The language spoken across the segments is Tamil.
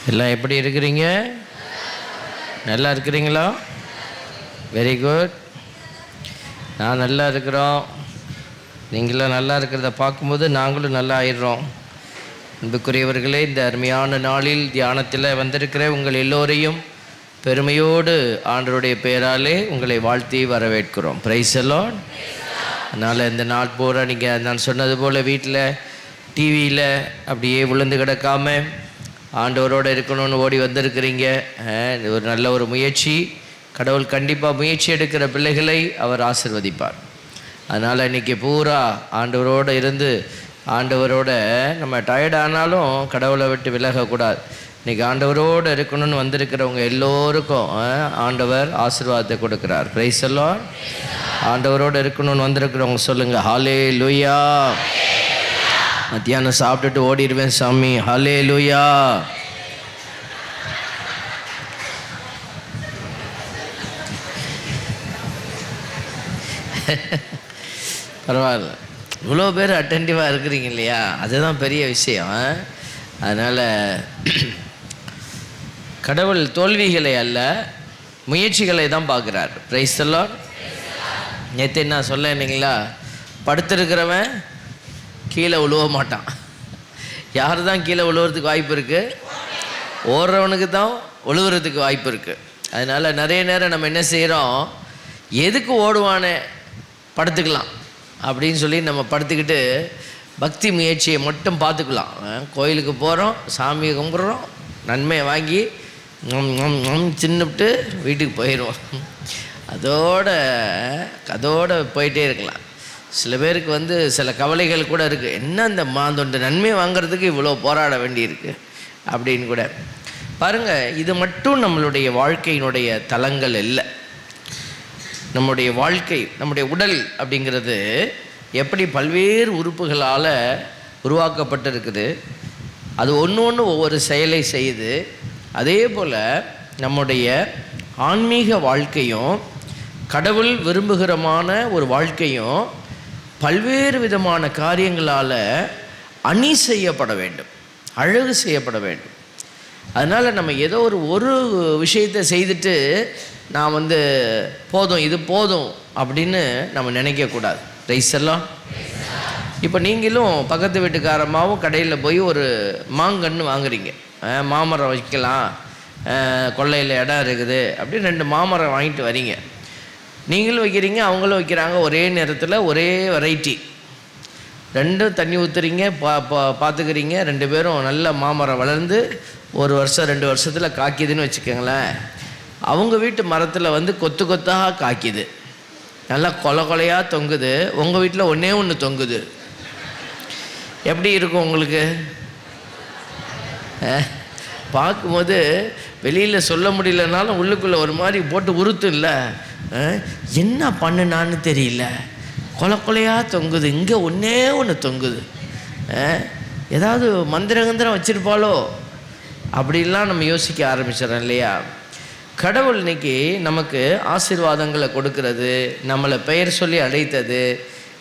எல்லாம் எப்படி இருக்கிறீங்க? நல்லா இருக்கிறீங்களா? Very good. நான் நல்லா இருக்கிறோம். நீங்களும் நல்லா இருக்கிறத பார்க்கும்போது நாங்களும் நல்லா ஆயிடுறோம். அன்புக்குரியவர்களே, இந்த அருமையான நாளில் தியானத்தில் வந்திருக்கிற உங்கள் எல்லோரையும் பெருமையோடு ஆண்டவருடைய பெயராலே உங்களை வாழ்த்தி வரவேற்கிறோம். Praise the Lord. அதனால் இந்த நாள் பூரா நீங்கள் நான் சொன்னது போல் வீட்டில் டிவியில் அப்படியே விழுந்து கிடக்காம ஆண்டவரோடு இருக்கணும்னு ஓடி வந்திருக்கிறீங்க. ஒரு நல்ல ஒரு முயற்சி. கடவுள் கண்டிப்பாக முயற்சி எடுக்கிற பிள்ளைகளை அவர் ஆசீர்வதிப்பார். அதனால் இன்றைக்கி பூரா ஆண்டவரோடு இருந்து ஆண்டவரோட நம்ம டயர்டானாலும் கடவுளை விட்டு விலகக்கூடாது. இன்றைக்கி ஆண்டவரோடு இருக்கணும்னு வந்திருக்கிறவங்க எல்லோருக்கும் ஆண்டவர் ஆசீர்வாதத்தை கொடுக்குறார். Praise the Lord. ஆண்டவரோடு இருக்கணும்னு வந்திருக்கிறவங்க சொல்லுங்கள் ஹல்லேலூயா. மத்தியானம் சாப்பிட்டுட்டு ஓடிடுவேன் சாமி. ஹல்லேலூயா. பரவாயில்ல, இவ்வளோ பேர் அட்டென்டிவாக இருக்கிறீங்க இல்லையா? அதுதான் பெரிய விஷயம். அதனால் கடவுள் தோல்விகளை அல்ல, முயற்சிகளை தான் பார்க்குறார். Praise the Lord. நேற்று என்ன சொல்ல இல்லைங்களா? படுத்திருக்கிறவன் கீழே விழுவ மாட்டான். யார் தான் கீழே விழுவுறதுக்கு வாய்ப்பு இருக்குது? ஓடுறவனுக்கு தான் விழுவுறதுக்கு வாய்ப்பு இருக்குது. அதனால் நிறைய நேரம் நம்ம என்ன செய்கிறோம், எதுக்கு ஓடுவானே படுத்துக்கலாம் அப்படின்னு சொல்லி நம்ம படுத்துக்கிட்டு பக்தி முயற்சியை மட்டும் பார்த்துக்கலாம். கோயிலுக்கு போகிறோம், சாமியை கும்பிட்றோம், நன்மையை வாங்கி தின்னுவிட்டு வீட்டுக்கு போயிடுவோம். அதோட போயிட்டே இருக்கலாம். சில பேருக்கு சில கவலைகள் கூட இருக்குது. என்ன இந்த மாந்தொண்டு நன்மை வாங்கிறதுக்கு இவ்வளோ போராட வேண்டியிருக்கு அப்படின்னு கூட பாருங்கள். இது மட்டும் நம்மளுடைய வாழ்க்கையினுடைய தலங்கள் இல்லை. நம்முடைய வாழ்க்கை, நம்முடைய உடல் அப்படிங்கிறது எப்படி பல்வேறு உறுப்புகளால் உருவாக்கப்பட்டிருக்குது. அது ஒன்று ஒவ்வொரு செயலை செய்யுது. அதே போல் நம்முடைய ஆன்மீக வாழ்க்கையும் கடவுள் விரும்புகிறமான ஒரு வாழ்க்கையும் பல்வேறு விதமான காரியங்களால் அணி செய்யப்பட வேண்டும், அழகு செய்யப்பட வேண்டும். அதனால் நம்ம ஏதோ ஒரு விஷயத்தை செய்துட்டு நான் போதும், இது போதும் அப்படின்னு நம்ம நினைக்கக்கூடாது. Praise the Lord. இப்போ நீங்களும் பக்கத்து வீட்டுக்காரமாவும் கடையில் போய் ஒரு மாங்கன்று வாங்குறீங்க. மாமரம் வைக்கலாம், கொள்ளையில் இடம் இருக்குது அப்படின்னு 2 மாமரம் வாங்கிட்டு வரீங்க. நீங்களும் வைக்கிறீங்க, அவங்களும் வைக்கிறாங்க. ஒரே நேரத்தில் ஒரே வெரைட்டி, 2 தண்ணி ஊற்றுறீங்க, பார்த்துக்கிறீங்க. 2 பேரும் நல்ல மாமரம் வளர்ந்து 1 வருஷம் 2 வருஷத்தில் காய்க்குதுன்னு வச்சுக்கோங்களேன். அவங்க வீட்டு மரத்தில் கொத்து கொத்தாக காய்க்குது, நல்லா கொலையாக தொங்குது. உங்கள் வீட்டில் ஒன்றே ஒன்று தொங்குது. எப்படி இருக்கும் உங்களுக்கு? பார்க்கும்போது வெளியில் சொல்ல முடியலனாலும் உள்ளுக்குள்ளே ஒரு மாதிரி போட்டு உறுத்து இல்லை. என்ன பண்ணுனான்னு தெரியல, கொலையாக தொங்குது. இங்கே ஒன்றே ஒன்று தொங்குது. ஏதாவது மந்திரகந்திரம் வச்சுருப்பாளோ அப்படின்லாம் நம்ம யோசிக்க ஆரம்பிச்சிடறோம் இல்லையா? கடவுள் இன்னைக்கு நமக்கு ஆசீர்வாதங்களை கொடுக்கறது, நம்மளை பெயர் சொல்லி அழைத்தது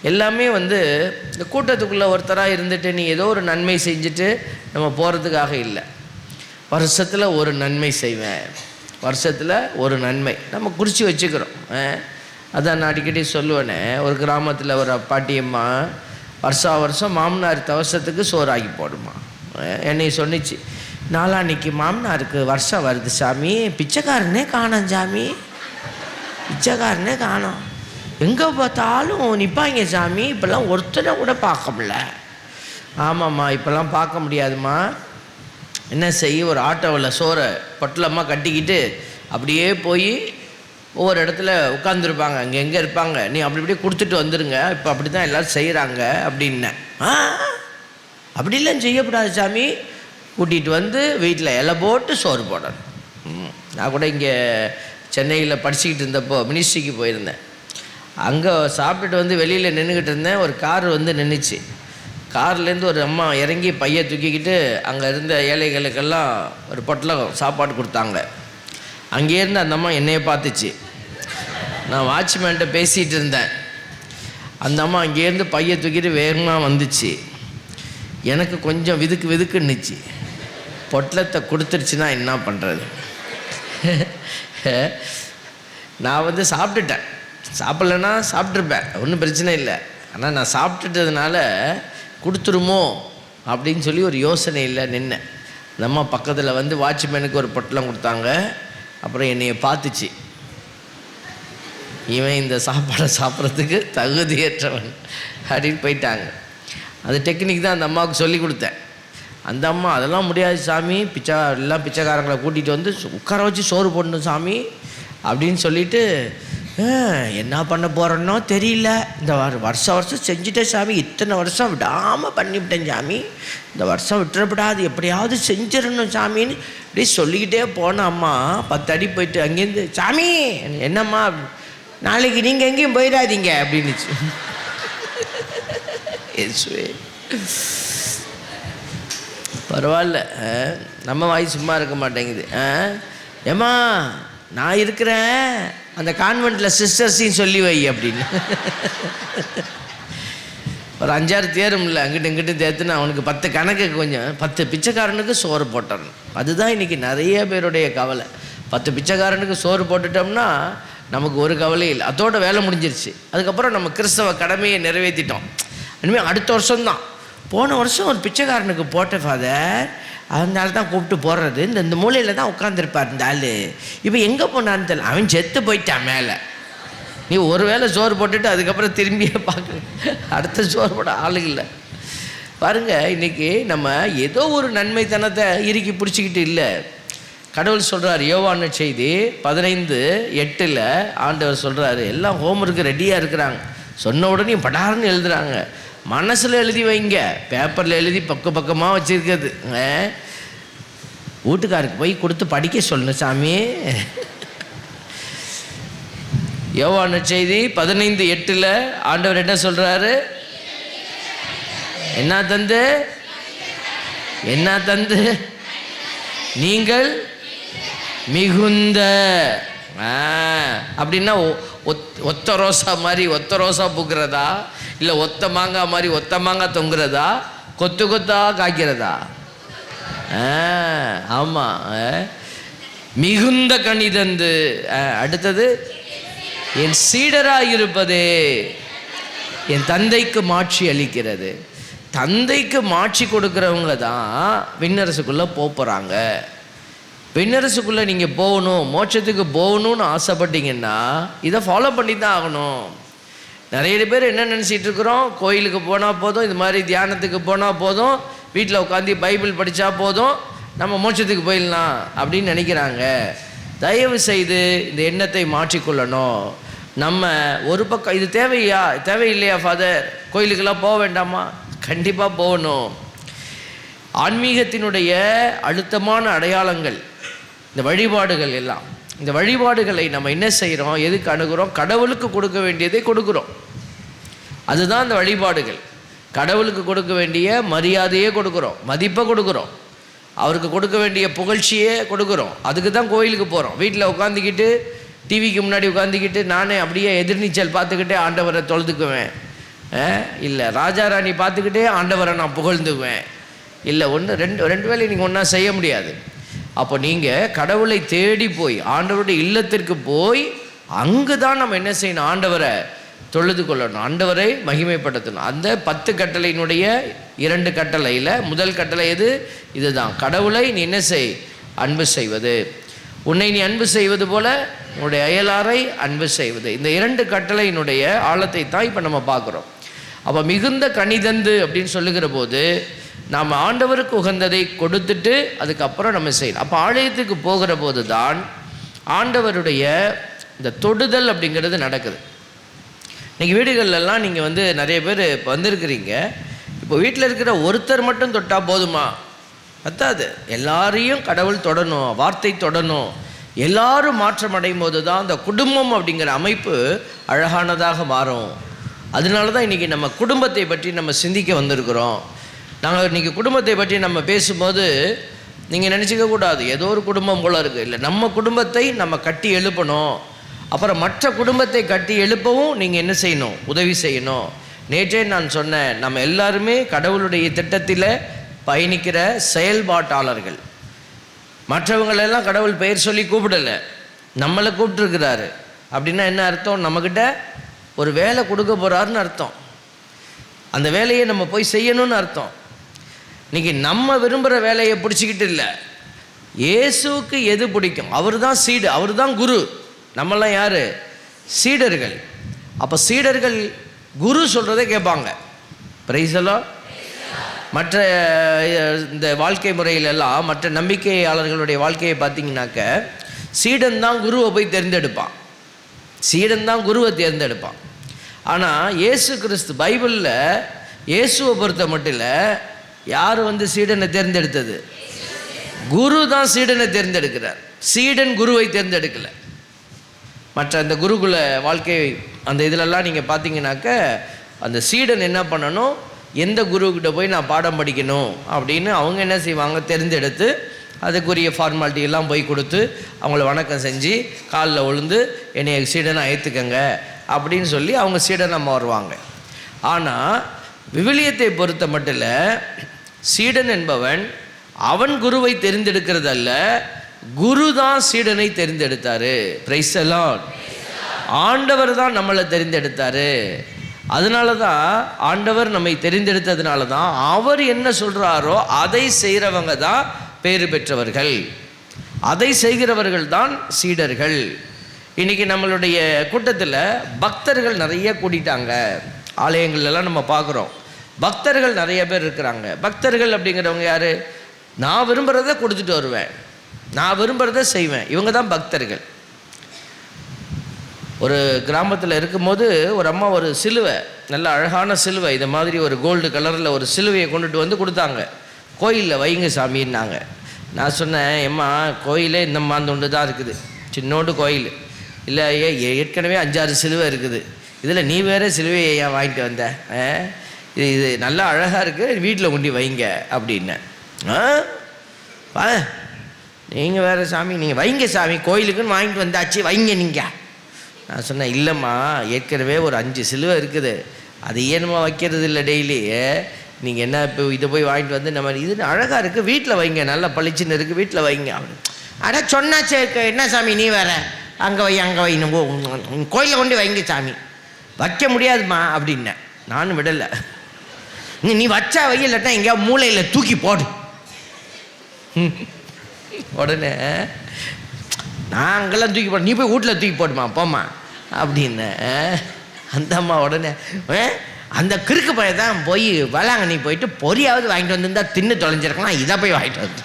எல்லாமே இந்த கூட்டத்துக்குள்ளே ஒருத்தராக இருந்துட்டு நீ ஏதோ ஒரு நன்மை செஞ்சுட்டு நம்ம போகிறதுக்காக இல்லை. வருஷத்தில் ஒரு நன்மை செய்வேன், வருஷத்தில் ஒரு நன்மை நம்ம குறித்து வச்சுக்கிறோம். அதான் நான் அடிக்கடி சொல்லுவேனே, ஒரு கிராமத்தில் ஒரு பாட்டியம்மா வருஷம் மாமனார் தவசத்துக்கு சோறாக்கி போடுமா. என்னை சொன்னிச்சு, நாளான்னைக்கு மாமனாருக்கு வருஷம் வருது சாமி, பிச்சைக்காரனே காணோம் சாமி, பிச்சைக்காரனே காணோம், எங்கே பார்த்தாலும் நிற்பாங்க சாமி, இப்போல்லாம் ஒருத்தனை கூட பார்க்க முடியல. ஆமாம்மா, இப்போல்லாம் பார்க்க முடியாதுமா. என்ன செய்ய, ஒரு ஆட்டோவில் சோறை பொட்டலமாக கட்டிக்கிட்டு அப்படியே போய் ஒவ்வொரு இடத்துல உட்காந்துருப்பாங்க. அங்கே எங்கே இருப்பாங்க, நீ அப்படி இப்படியே கொடுத்துட்டு வந்துடுங்க, இப்போ அப்படி தான் எல்லோரும் செய்கிறாங்க அப்படின்னேன். அப்படிலாம் செய்யக்கூடாது சாமி, கூட்டிகிட்டு வீட்டில் இலை போட்டு சோறு போடணும். நான் கூட இங்கே சென்னையில் படிச்சுக்கிட்டு இருந்தப்போ மினிஸ்ட்ரிக்கு போயிருந்தேன். அங்கே சாப்பிட்டுட்டு வெளியில் நின்றுக்கிட்டு இருந்தேன். ஒரு கார் நின்றுச்சு. கார்லேருந்து ஒரு அம்மா இறங்கி பையை தூக்கிக்கிட்டு அங்கே இருந்த ஏழைகளுக்கெல்லாம் ஒரு பொட்டலம் சாப்பாடு கொடுத்தாங்க. அங்கேருந்து அந்த அம்மா என்னையை பார்த்துச்சு. நான் வாட்ச்மேன்கிட்ட பேசிகிட்டு இருந்தேன். அந்த அம்மா அங்கேருந்து பையை தூக்கிட்டு வேகமாக வந்துச்சு. எனக்கு கொஞ்சம் விதுக்குன்னுச்சு. பொட்டலத்தை கொடுத்துருச்சுன்னா என்ன பண்ணுறது? நான் சாப்பிட்டுட்டேன். சாப்பிட்லன்னா சாப்பிட்ருப்பேன், ஒன்றும் பிரச்சனை இல்லை. ஆனால் நான் சாப்பிட்டுட்டதுனால கொடுத்துருமோ அப்படின்னு சொல்லி ஒரு யோசனை இல்லை நின்னேன். நம்ம பக்கத்தில் வாட்ச்மேனுக்கு ஒரு பொட்டலம் கொடுத்தாங்க. அப்புறம் என்னைய பார்த்துச்சு, இவன் இந்த சாப்பாடை சாப்பிட்றதுக்கு தகுதியற்றவன் அப்படின்னு போயிட்டாங்க. அது டெக்னிக் தான் அந்த அம்மாவுக்கு சொல்லி கொடுத்தேன். அந்த அம்மா அதெல்லாம் முடியாது சாமி, எல்லாம் பிச்சைக்காரங்களை கூட்டிகிட்டு உட்கார வச்சு சோறு போடணும் சாமி அப்படின்னு சொல்லிட்டு, என்ன பண்ண போகிறேன்னோ தெரியல, இந்த வருஷம் செஞ்சுட்டேன் சாமி, இத்தனை வருஷம் விடாமல் பண்ணிவிட்டேன் சாமி, இந்த வருஷம் விட்டுறப்படாது, எப்படியாவது செஞ்சிடணும் சாமின்னு இப்படி சொல்லிக்கிட்டே போன அம்மா 10 அடி போயிட்டு அங்கேருந்து, சாமி என்னம்மா நாளைக்கு நீங்கள் எங்கேயும் போயிடாதீங்க அப்படின்னுச்சு. பரவாயில்ல, நம்ம வாய் சும்மா இருக்க மாட்டேங்குது. ஏம்மா நான் இருக்கிறேன், அந்த கான்வெண்ட்டில் சிஸ்டர்ஸையும் சொல்லி வை அப்படின்னு. ஒரு 5-6 தேரும்ல அங்கிட்டு இங்கிட்டு தேத்துன்னு அவனுக்கு 10 கணக்கு, கொஞ்சம் 10 பிச்சைக்காரனுக்கு சோறு போட்டுறணும். அதுதான் இன்றைக்கி நிறைய பேருடைய கவலை. 10 பிச்சைக்காரனுக்கு சோறு போட்டுட்டோம்னா நமக்கு ஒரு கவலை இல்லை, அதோட வேலை முடிஞ்சிருச்சு. அதுக்கப்புறம் நம்ம கிறிஸ்தவ கடமையை நிறைவேற்றிட்டோம். இனிமேல் அடுத்த வருஷம்தான். போன வருஷம் ஒரு பிச்சைக்காரனுக்கு போட்ட ஃபாதர், அதனால தான் கூப்பிட்டு போடுறது, இந்த மூலையில் தான் உட்காந்துருப்பார் இந்த ஆள், இப்போ எங்கே போனான்னு தெரியல, அவன் செத்து போயிட்டான் மேலே. நீ ஒரு வேளை சோறு போட்டுட்டு அதுக்கப்புறம் திரும்பியே பார்க்க, அடுத்த சோறு போட ஆளுங்க இல்லை. பாருங்கள், இன்றைக்கி நம்ம ஏதோ ஒரு நன்மைத்தனத்தை இறுக்கி பிடிச்சிக்கிட்டு இல்லை. கடவுள் சொல்கிறார், யோவான் செய்தி 15:8 ஆண்டவர் சொல்கிறாரு, எல்லாம் ஹோம்ஒர்க்கு ரெடியாக இருக்கிறாங்க, சொன்ன உடனே படாருன்னு எழுதுகிறாங்க. மனசில் எழுதி வைங்க, பேப்பரில் எழுதி பக்கமாக வச்சுருக்கிறது. வீட்டுக்காருக்கு போய் கொடுத்து படிக்க சொல்லணும் சாமி. யோவான் செய்தி 15:8 ஆண்டவர் என்ன சொல்கிறாரு? என்ன தந்து நீங்கள் மிகுந்த அப்படின்னா ஒத்த ரோசா மாதிரி ஒத்த ரோசா பூக்கிறதா, இல்லை ஒத்த மாங்காய் மாதிரி ஒத்த மாங்காய் தொங்குறதா, கொத்து கொத்தா காய்க்கிறதா? ஆமாம், மிகுந்த கனி தந்து. அடுத்தது, என் சீடராக இருப்பதே என் தந்தைக்கு மாட்சி அளிக்கிறது. தந்தைக்கு மாட்சி கொடுக்குறவங்க தான் விண்ணரசுக்குள்ளே போகிறாங்க. விண்ணரசுக்குள்ளே நீங்கள் போகணும், மோட்சத்துக்கு போகணும்னு ஆசைப்பட்டீங்கன்னா இதை ஃபாலோ பண்ணி தான் ஆகணும். நிறைய பேர் என்ன நினச்சிட்டு இருக்கிறோம், கோயிலுக்கு போனால் போதும், இது மாதிரி தியானத்துக்கு போனால் போதும், வீட்டில் உட்காந்து பைபிள் படித்தா போதும், நம்ம மோட்சத்துக்கு போயிடலாம் அப்படின்னு நினைக்கிறாங்க. தயவு செய்து இந்த எண்ணத்தை மாற்றிக்கொள்ளணும். நம்ம ஒரு பக்கம் இது தேவையில்லையா ஃபாதர், கோயிலுக்கெல்லாம் போக வேண்டாமா? கண்டிப்பாக போகணும். ஆன்மீகத்தினுடைய அழுத்தமான அடையாளங்கள் இந்த வழிபாடுகள் எல்லாம். இந்த வழிபாடுகளை நம்ம என்ன செய்கிறோம், எதுக்கு அணுகிறோம்? கடவுளுக்கு கொடுக்க வேண்டியதை கொடுக்குறோம். அதுதான் இந்த வழிபாடுகள். கடவுளுக்கு கொடுக்க வேண்டிய மரியாதையே கொடுக்குறோம், மதிப்பை கொடுக்குறோம், அவருக்கு கொடுக்க வேண்டிய புகழ்ச்சியே கொடுக்குறோம். அதுக்கு தான் கோயிலுக்கு போகிறோம். வீட்டில் உட்காந்துக்கிட்டு டிவிக்கு முன்னாடி உட்காந்துக்கிட்டு நானே அப்படியே எதிர்நீச்சல் பார்த்துக்கிட்டே ஆண்டவரை தொழுதுக்குவேன் இல்லை, ராஜா ராணி பார்த்துக்கிட்டே ஆண்டவரை நான் புகழ்ந்துக்குவேன் இல்லை. ரெண்டு வேலையும் நீங்கள் ஒன்றா செய்ய முடியாது. அப்போ நீங்கள் கடவுளை தேடி போய் ஆண்டவருடைய இல்லத்திற்கு போய் அங்கு தான் நம்ம என்ன செய்யணும், ஆண்டவரை தொழுது கொள்ளணும், ஆண்டவரை மகிமைப்படுத்தணும். அந்த 10 கட்டளையினுடைய 2 கட்டளையில் முதல் கட்டளை எது? இதுதான், கடவுளை நீ என்ன செய், அன்பு செய்வது. உன்னை நீ அன்பு செய்வது போல உன்னுடைய அயலாரை அன்பு செய்வது. இந்த 2 கட்டளையினுடைய ஆழத்தை தான் இப்போ நம்ம பார்க்குறோம். அப்போ மிகுந்த கனிதந்து அப்படின்னு சொல்லுகிற போது நாம் ஆண்டவருக்கு உகந்ததை கொடுத்துட்டு அதுக்கப்புறம் நம்ம செய்யணும். அப்போ ஆலயத்துக்கு போகிற போது தான் ஆண்டவருடைய இந்த தொடுதல் அப்படிங்கிறது நடக்குது. இன்றைக்கி வீடுகள்லாம் நீங்கள் நிறைய பேர் இப்போ வந்திருக்கிறீங்க. இப்போ வீட்டில் இருக்கிற ஒருத்தர் மட்டும் தொட்டால் போதுமா? பத்தாது, எல்லாரையும் கடவுள் தொடணும், வார்த்தை தொடணும். எல்லாரும் மாற்றம் அடையும் போது தான் அந்த குடும்பம் அப்படிங்கிற அமைப்பு அழகானதாக மாறும். அதனால தான் இன்றைக்கி நம்ம குடும்பத்தை பற்றி நம்ம சிந்திக்க வந்திருக்கிறோம். நாங்கள் இன்றைக்கி குடும்பத்தை பற்றி நம்ம பேசும்போது நீங்கள் நினச்சிக்க கூடாது ஏதோ ஒரு குடும்பம் போல் இருக்குது. இல்லை, நம்ம குடும்பத்தை நம்ம கட்டி எழுப்பணும். அப்புறம் மற்ற குடும்பத்தை கட்டி எழுப்பவும் நீங்கள் என்ன செய்யணும், உதவி செய்யணும். நேற்றே நான் சொன்னேன், நம்ம எல்லாருமே கடவுளுடைய திட்டத்தில் பயணிக்கிற செயல்பாட்டாளர்கள். மற்றவங்களெல்லாம் கடவுள் பெயர் சொல்லி கூப்பிடலை, நம்மளை கூப்பிட்டுருக்கிறாரு. அப்படின்னா என்ன அர்த்தம்? நம்மக்கிட்ட ஒரு வேலை கொடுக்க போகிறாருன்னு அர்த்தம். அந்த வேலையை நம்ம போய் செய்யணும்னு அர்த்தம். இன்றைக்கி நம்ம விரும்புகிற வேலையை பிடிச்சிக்கிட்டு இல்லை, இயேசுவுக்கு எது பிடிக்கும், அவர் தான் சீடு, அவர் தான் குரு. நம்மெல்லாம் யார்? சீடர்கள். அப்போ சீடர்கள் குரு சொல்கிறத கேட்பாங்க. பிரைஸ் எல்லாம் மற்ற இந்த வாழ்க்கை முறையிலெல்லாம், மற்ற நம்பிக்கையாளர்களுடைய வாழ்க்கையை பார்த்தீங்கன்னாக்க, சீடன் தான் குருவை போய் தேர்ந்தெடுப்பான், சீடன் தான் குருவை தேர்ந்தெடுப்பான். ஆனால் இயேசு கிறிஸ்து பைபிளில் இயேசுவை பொறுத்த மட்டும் இல்லை, யார் சீடனை தேர்ந்தெடுத்தது? குரு தான் சீடனை தேர்ந்தெடுக்கிறார். சீடன் குருவை தேர்ந்தெடுக்கலை. மற்ற அந்த குருகுல வாழ்க்கை அந்த இதிலெல்லாம் நீங்கள் பார்த்தீங்கன்னாக்க, அந்த சீடன் என்ன பண்ணணும், எந்த குருக்கிட்ட போய் நான் பாடம் படிக்கணும் அப்படின்னு அவங்க என்ன செய்வாங்க, தேர்ந்தெடுத்து அதுக்குரிய ஃபார்மாலிட்டி எல்லாம் போய் கொடுத்து அவங்கள வணக்கம் செஞ்சு காலில் விழுந்து என்னைய சீடனை ஏற்றுக்கங்க அப்படின்னு சொல்லி அவங்க சீடனாக வருவாங்க. ஆனால் விவிலியத்தை பொறுத்த மட்டும் இல்லை, சீடன் என்பவன் அவன் குருவை தெரிந்தெடுக்கிறதல்ல, குரு தான் சீடனை தெரிந்தெடுத்தார். Praise the Lord. ஆண்டவர் தான் நம்மளை தெரிந்தெடுத்தார். அதனால தான் ஆண்டவர் நம்மை தெரிந்தெடுத்ததுனால தான் அவர் என்ன சொல்கிறாரோ அதை செய்கிறவங்க தான் பேறு பெற்றவர்கள், அதை செய்கிறவர்கள் தான் சீடர்கள். இன்றைக்கி நம்மளுடைய கூட்டத்தில் பக்தர்கள் நிறைய கூட்டிட்டாங்க. ஆலயங்கள்லாம் நம்ம பார்க்குறோம், பக்தர்கள் நிறைய பேர் இருக்கிறாங்க. பக்தர்கள் அப்படிங்கிறவங்க யார்? நான் விரும்புகிறத கொடுத்துட்டு வருவேன், நான் விரும்புகிறத செய்வேன், இவங்க தான் பக்தர்கள். ஒரு கிராமத்தில் இருக்கும்போது ஒரு அம்மா ஒரு சிலுவை, நல்ல அழகான சிலுவை, இது மாதிரி ஒரு கோல்டு கலரில் ஒரு சிலுவையை கொண்டுட்டு வந்து கொடுத்தாங்க. கோயிலில் வைங்க சாமின்னாங்க. நான் சொன்னேன், எம்மா கோயிலே இந்த மாந்தொண்டு தான் இருக்குது, சின்னோண்டு கோயில் இல்லை, ஏற்கனவே 5-6 சிலுவை இருக்குது, இதில் நீ வேறு சிலுவையை ஏன் வாங்கிட்டு வந்த, இது நல்லா அழகாக இருக்குது, வீட்டில் கொண்டு வைங்க அப்படின்னேன். நீங்கள் வேறு சாமி, நீங்கள் வைங்க சாமி, கோயிலுக்குன்னு வாங்கிட்டு வந்தாச்சு, வைங்க நீங்கள். நான் சொன்னேன், இல்லைம்மா ஏற்கனவே ஒரு 5 சிலுவை இருக்குது, அது ஏன்மா வைக்கிறது இல்லை டெய்லி, நீங்கள் என்ன இப்போ இதை போய் வாங்கிட்டு வந்து நம்ம இது அழகாக இருக்குது, வீட்டில் வைங்க, நல்லா பளிச்சுன்னு இருக்குது, வீட்டில் வைங்க அப்படின்னு. அட சொன்னாச்சே, என்ன சாமி நீ வேற அங்கே வை அங்கே வைணும், கோயிலில் கொண்டு வைங்க சாமி. வைக்க முடியாதுமா அப்படின்னேன். நானும் விடலை. நீ வச்சா வை, இல்லாட்டா எங்கேயா மூளையில் தூக்கி போடு. உடனே நான் அங்கெல்லாம் தூக்கி போட, நீ போய் வீட்டில் தூக்கி போடுமா போம்மா அப்படின்னு. அந்த அம்மா உடனே அந்த கிறுக்கு பைய தான் போய் வேளாங்கண்ணி போயிட்டு பொரியாவது வாங்கிட்டு வந்திருந்தா தின்னு தொலைஞ்சிருக்கலாம், இதை போய் வாங்கிட்டு வந்து.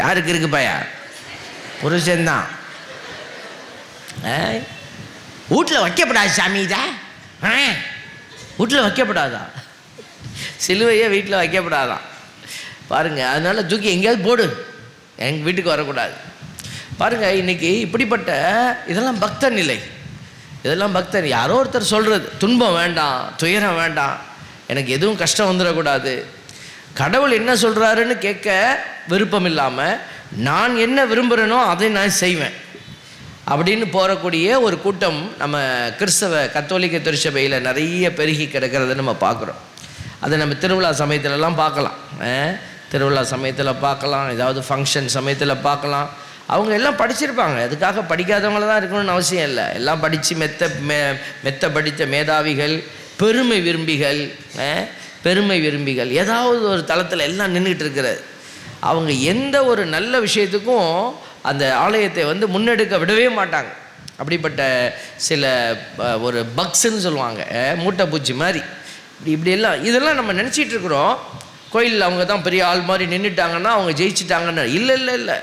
யாரு கிறுக்கு பையா? புருஷன்தான். வீட்டில் வைக்கப்படாது சாமி, இதை வீட்டில் வைக்கப்படாதா, சிலுவையே வீட்டில் வைக்கப்படாதான் பாருங்கள். அதனால் தூக்கி எங்கேயாவது போடு, எங்கள் வீட்டுக்கு வரக்கூடாது. பாருங்கள், இன்றைக்கி இப்படிப்பட்ட இதெல்லாம் பக்த நிலை, இதெல்லாம் பக்தர். யாரோ ஒருத்தர் சொல்கிறது, துன்பம் வேண்டாம், துயரம் வேண்டாம், எனக்கு எதுவும் கஷ்டம் வந்துடக்கூடாது, கடவுள் என்ன சொல்கிறாருன்னு கேட்க விருப்பம் இல்லாமல் நான் என்ன விரும்புகிறேனோ அதை நான் செய்வேன் அப்படின்னு போகக்கூடிய ஒரு கூட்டம் நம்ம கிறிஸ்தவ கத்தோலிக்க திருச்சபையில் நிறைய பெருகி கிடக்கிறத நம்ம பார்க்குறோம். அதை நம்ம திருவிழா சமயத்துலலாம் பார்க்கலாம், திருவிழா சமயத்தில் பார்க்கலாம், ஏதாவது ஃபங்க்ஷன் சமயத்தில் பார்க்கலாம். அவங்க எல்லாம் படிச்சிருப்பாங்க, அதுக்காக படிக்காதவங்கள தான் இருக்கணும்னு அவசியம் இல்லை. எல்லாம் படித்து மெத்த படித்த மேதாவிகள், பெருமை விரும்பிகள், பெருமை விரும்பிகள் ஏதாவது ஒரு தளத்தில் எல்லாம் நின்றுட்டு இருக்கிறது. அவங்க எந்த ஒரு நல்ல விஷயத்துக்கும் அந்த ஆலயத்தை முன்னெடுக்க விடவே மாட்டாங்க. அப்படிப்பட்ட சில ஒரு பக்ஸுன்னு சொல்லுவாங்க, மூட்டை பூச்சி மாதிரி, இப்படியெல்லாம் இதெல்லாம் நம்ம நினச்சிட்டு இருக்கிறோம். கோயிலில் அவங்க தான் பெரிய ஆள் மாதிரி நின்றுட்டாங்கன்னா அவங்க ஜெயிச்சிட்டாங்கன்னு. இல்லை இல்லை இல்லை,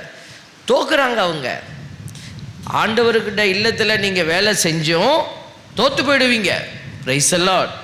தோக்குறாங்க அவங்க. ஆண்டவர்கிட்ட இல்லத்தில் நீங்கள் வேலை செஞ்சும் தோற்று போயிடுவீங்க. Praise the Lord.